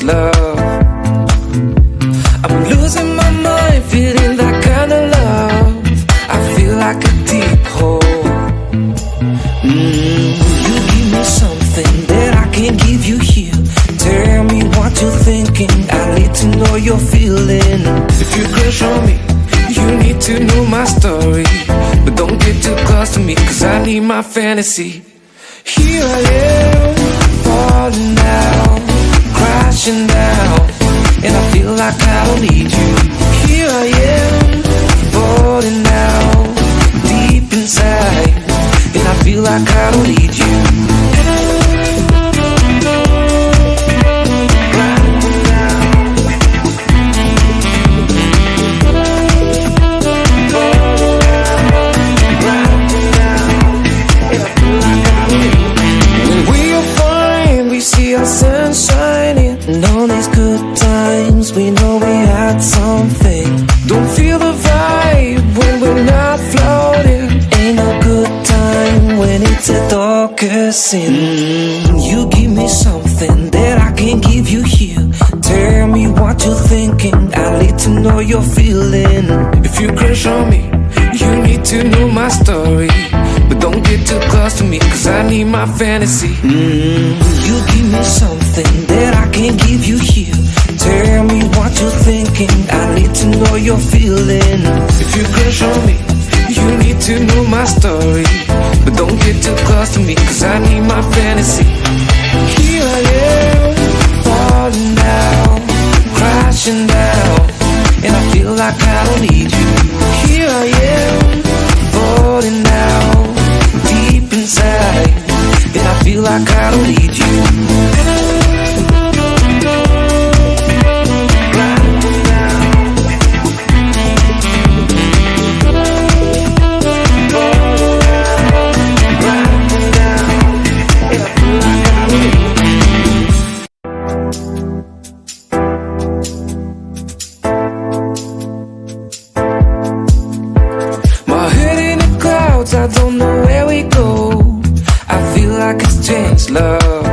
love. I'm losing my mind, feeling that kind of love. I feel like a deep hole. You give me something that I can't give you here. Tell me what you're thinking, I need to know you're feeling. If you crush on me, you need to know my story. But don't get too close to me, cause I need my fantasy. Here I am, falling down, crashing down, and I feel like I don't need you. Here I am, falling down, deep inside, and I feel like I don't need you. Sun shining, and all these good times, we know we had something. Don't feel the vibe when we're not floating. Ain't no good time when it's a darker sin. You give me something that I can't give you here. Tell me what you're thinking, I need to know you're feeling. If you crush on me, you need to know my story. But don't get too close to me, cause I need my fantasy. You give me something that I can't give you here. Tell me what you're thinking, I need to know you're feeling. If you crush on me, you need to know my story. But don't get too close to me, cause I need my fantasy. Here I am, falling down, crashing down, and I feel like I don't need you. Here I am, falling down, deep inside, and I feel like I don't need you. I don't know where we go. I feel like it's changed love.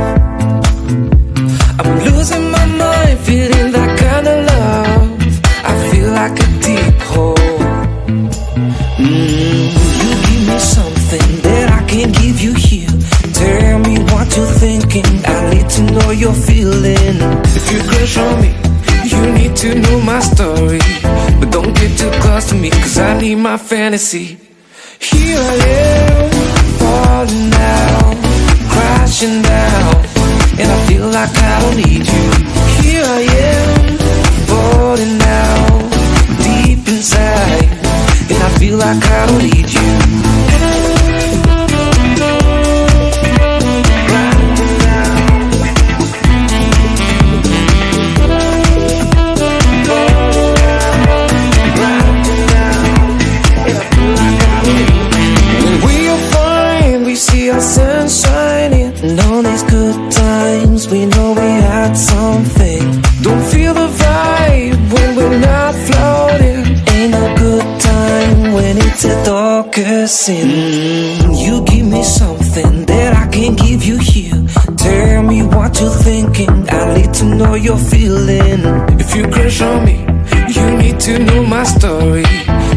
I'm losing my mind, feeling that kind of love. I feel like a deep hole. You give me something that I can't give you here. Tell me what you're thinking, I need to know you're feeling. If you crush on me, you need to know my story. But don't get too close to me, cause I need my fantasy. Here I am, falling down, crashing down, and I feel like I don't need you. Here I am, falling down, deep inside, and I feel like I don't need you. Sun shining, and all these good times, we know we had something. Don't feel the vibe when we're not floating. Ain't no good time when it's a darker sin. You give me something that I can't give you here. Tell me what you're thinking, I need to know you're feeling. If you crush on me, you need to know my story.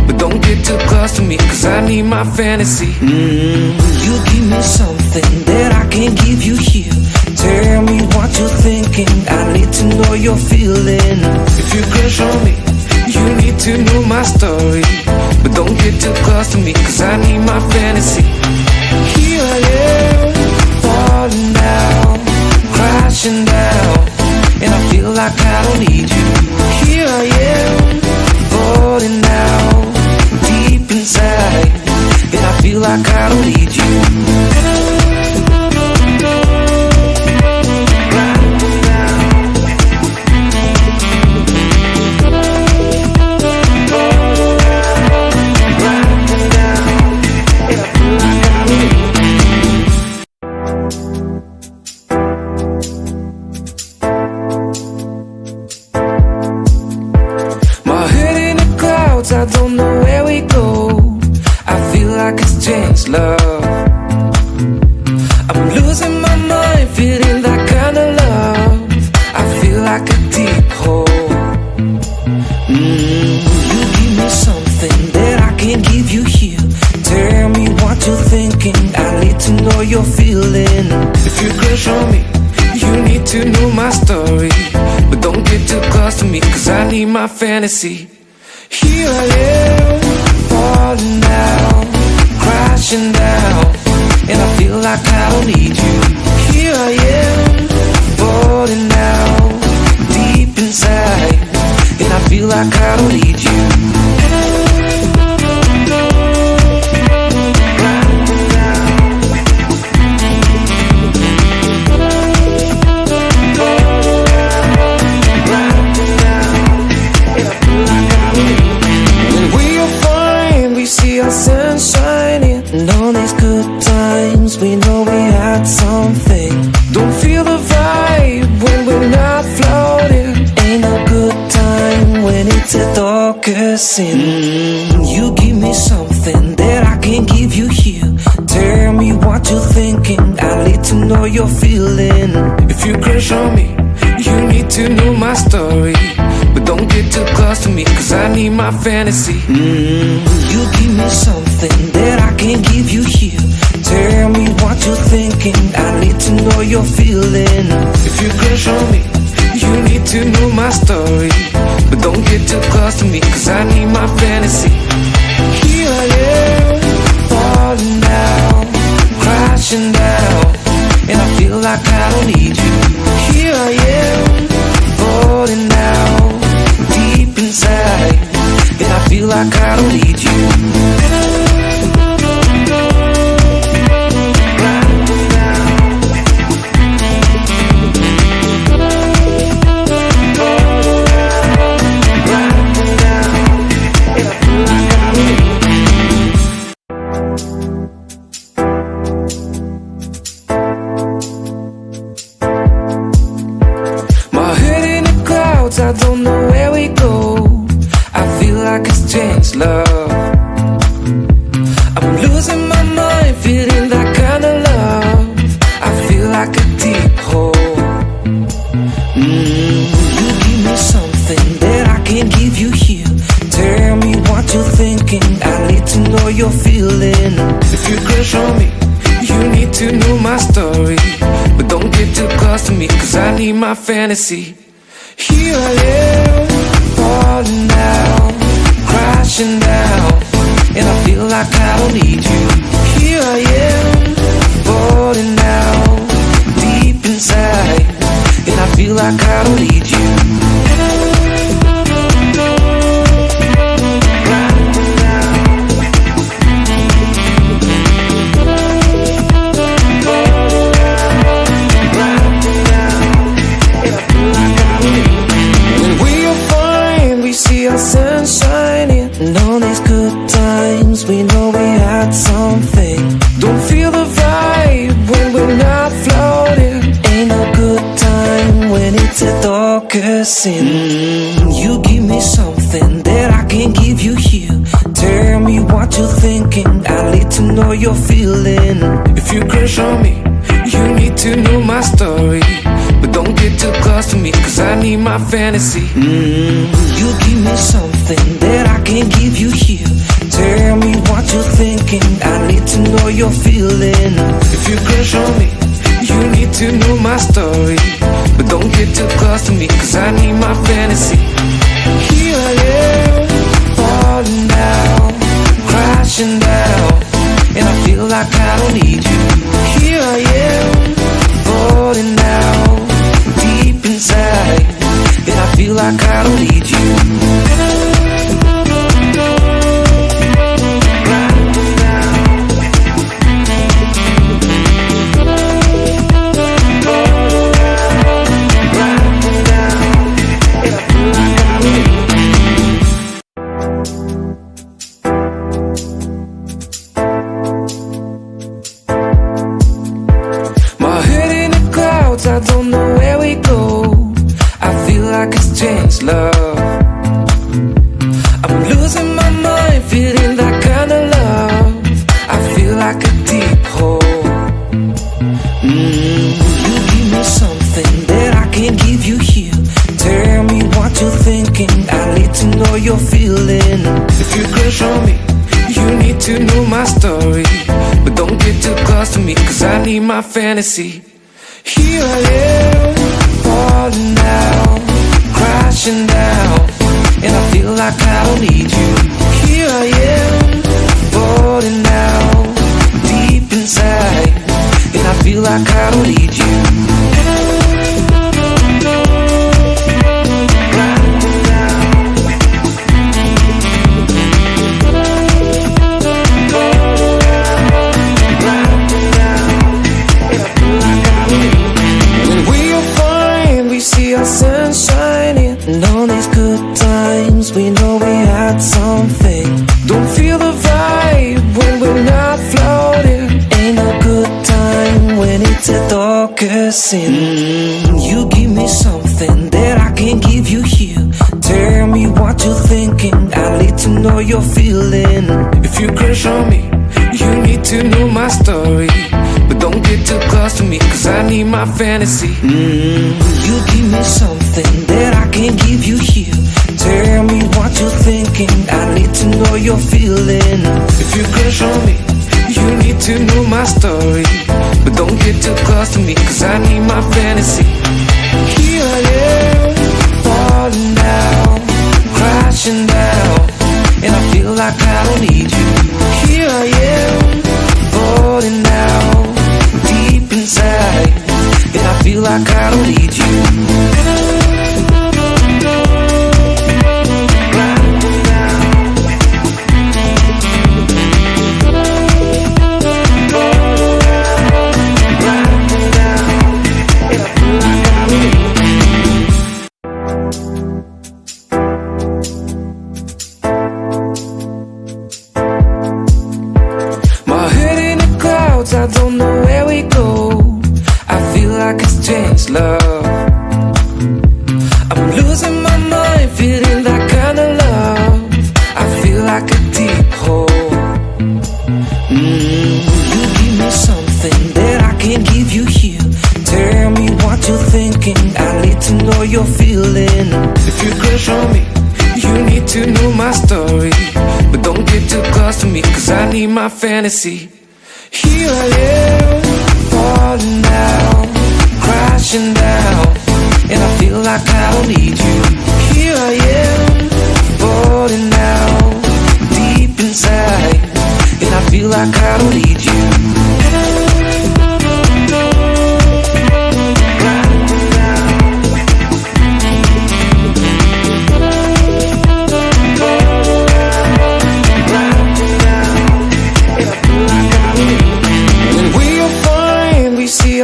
But don't get too close to me, cause I need my fantasy. You give me something that I can't give you here. Tell me what you're thinking, I need to know you're feeling. If you crush on me, you need to know my story. But don't get too close to me, cause I need my fantasy. Here I am, falling down, crashing down, and I feel like I don't need you. Here I am, falling down, deep inside, and I feel like I don't need you. I don't know where we go. I feel like it's changed love. I'm losing my mind, feeling that kind of love. I feel like like a deep hole. You give me something that I can't give you here. Tell me what you're thinking, I need to know you're feeling. If you crush on me, you need to know my story. But don't get too close to me, cause I need my fantasy. Here I am, falling down, crashing down, and I feel like I don't need you. Here I am, falling down, deep inside, and I feel like I don't need you. Sun shining, and all these good times, we know we had something. Don't feel the vibe when we're not floating. Ain't no good time when it's a darker sin. You give me something that I can't give you here. Tell me what you're thinking, I need to know you're feeling. If you crush on me, you need to know my story. But don't get too close to me, cause I need my fantasy. You give me something that I can't give you here. Tell me what you're thinking, I need to know you're feeling. If you crush on me, you need to know my story. But don't get too close to me, cause I need my fantasy. Here I am, falling down, crashing down, and I feel like I don't need you. Here I am, falling down, deep inside, and I feel like I don't need you. I don't know where we go. I feel like it's changed, love. I'm losing my mind, feeling that kind of love. I feel like a deep hole. You give me something that I can't give you here. Tell me what you're thinking, I need to know you're feeling. If you crush on me, you need to know my story. But don't get too close to me, cause I need my fantasy. Here I am, falling down, crashing down, and I feel like I don't need you. Here I am, falling down, deep inside, and I feel like I don't need you. Sun shining, and all these good times, we know we had something. Don't feel the vibe when we're not floating. Ain't no good time when it's a darker sin. You give me something that I can't give you here. Tell me what you're thinking, I need to know you're feeling. If you crush on me, you need to know my story. But don't get too close to me, cause I need my fantasy. You give me something that I can't give you here. Tell me what you're thinking, I need to know you're feeling. If you crush on me, you need to know my story. But don't get too close to me, cause I need my fantasy. Here I am, falling down, crashing down, and I feel like I don't need you. Here I am, falling down, deep inside, and I feel like I don't need you. you're feeling. If you crush on me, you need to know my story. But don't get too close to me, cause I need my fantasy. Here I am, falling down, crashing down, and I feel like I don't need you. Here I am, falling down, deep inside, and I feel like I don't need you. Sun shining, and on these good times we know we had something. Don't feel the vibe when we're not floating. Ain't no good time when it's the darkest sin. You give me something that I can't give you here. Tell me what you're thinking, I need to know you're feeling. If you crush on me, you need to know my story. But don't get too close to me, cause I need my fantasy. You give me something that I can't give you here. Tell me what you're thinking, I need to know you're feeling. If you crush on me, you need to know my story. But don't get too close to me, cause I need my fantasy. Here I am, falling down, crashing down, and I feel like I don't need you. Here I am, falling down, deep inside, and I feel like I don't need you. I don't know where we go. I feel like it's changed, love. I'm losing my mind, feeling that kind of love. I feel like a deep hole. You give me something that I can't give you here. Tell me what you're thinking, I need to know you're feeling. If you crush on me, you need to know my story. But don't get too close to me, cause I need my fantasy. Here I am, falling down, crashing down, and I feel like I don't need you. Here I am, falling down, deep inside, and I feel like I don't need you.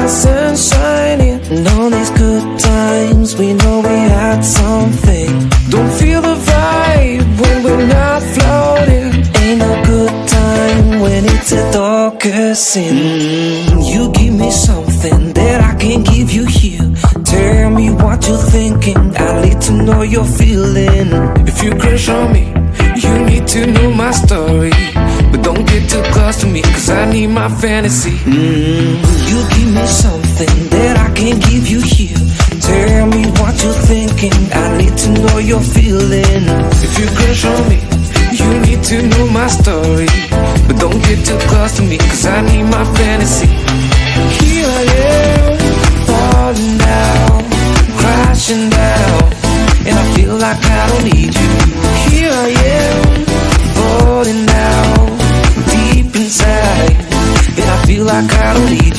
Sun shining, and on these good times we know we had something. Don't feel the vibe when we're not floating. Ain't no good time when it's the darkest sin. You give me something that I can't give you here. Tell me what you're thinking, I need to know you're feeling. If you crush on me, you need to know my story. But don't get too close to me, cause I need my fantasy. You give me something that I can't give you here. Tell me what you're thinking, I need to know you're feeling. If you crush on me, you need to know my story. But don't get too close to me, cause I need my fantasy. Here I am, falling down, crashing down, and I feel like I don't need you. Here I am, falling down, deep inside, and I feel like I don't need you.